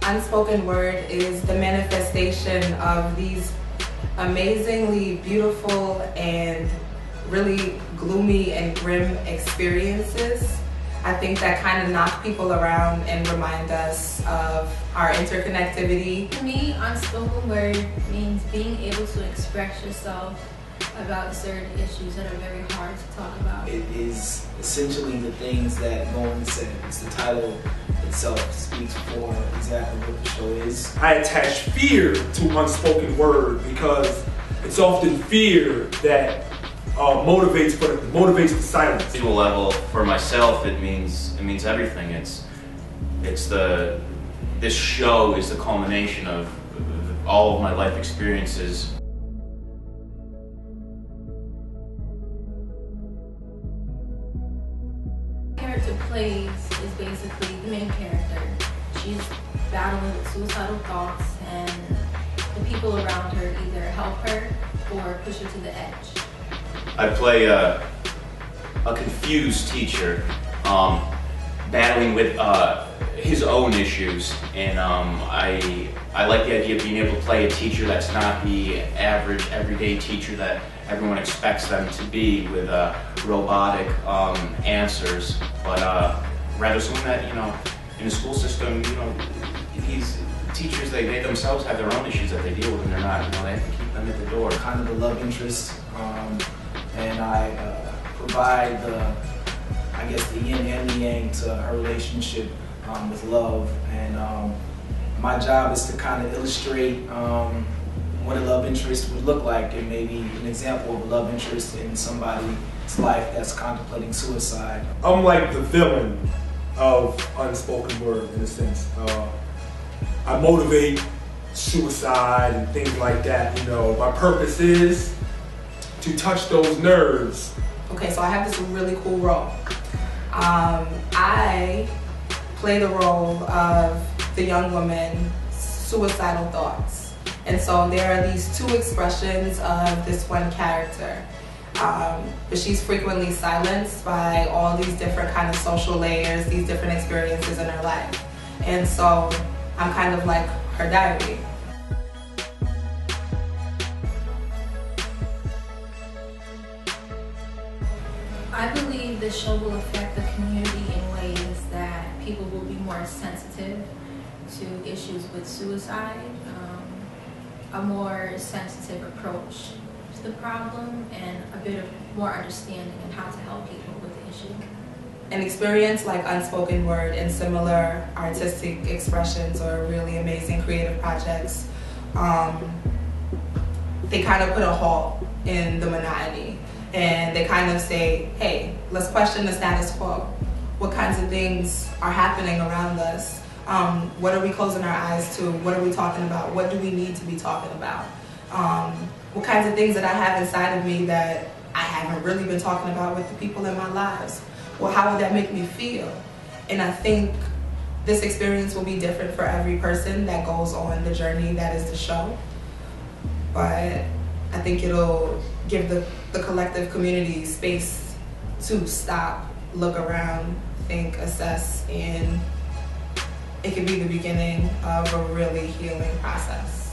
Unspoken Word is the manifestation of these amazingly beautiful and really gloomy and grim experiences. I think that kind of knock people around and remind us of our interconnectivity. To me, unspoken word means being able to express yourself about certain issues that are very hard to talk about. It is essentially the things that Nolan said. It's the title itself speaks for exactly what the show is. I attach fear to unspoken word because it's often fear that motivates the silence. To a level, for myself, it means everything. This show is the culmination of all of my life experiences. The character plays is basically the main character. She's battling with suicidal thoughts, and the people around her either help her or push her to the edge. I play a confused teacher, battling with his own issues, and I like the idea of being able to play a teacher that's not the average, everyday teacher that everyone expects them to be with robotic answers, but rather someone that, in the school system, these teachers, they themselves have their own issues that they deal with, and they're not, they have to keep them at the door. Kind of the love interest, and I provide the yin and the yang to her relationship with love, and my job is to kind of illustrate what a love interest would look like, and maybe an example of a love interest in somebody's life that's contemplating suicide. I'm like the villain of Unspoken Word in a sense. I motivate suicide and things like that. My purpose is to touch those nerves. Okay, so I have this really cool role. I play the role of the young woman's suicidal thoughts. And so there are these two expressions of this one character. But she's frequently silenced by all these different kind of social layers, these different experiences in her life. And so I'm kind of like her diary. I believe the show will affect the community in ways that people will be more sensitive to issues with suicide, a more sensitive approach to the problem, and a bit of more understanding in how to help people with the issue. An experience like Unspoken Word and similar artistic expressions or really amazing creative projects, they kind of put a halt in the monotony. And they kind of say, hey, let's question the status quo. What kinds of things are happening around us? What are we closing our eyes to? What are we talking about? What do we need to be talking about? What kinds of things that I have inside of me that I haven't really been talking about with the people in my lives? Well, how would that make me feel? And I think this experience will be different for every person that goes on the journey that is the show. But I think it'll give the collective community space to stop, look around, think, assess, and it could be the beginning of a really healing process.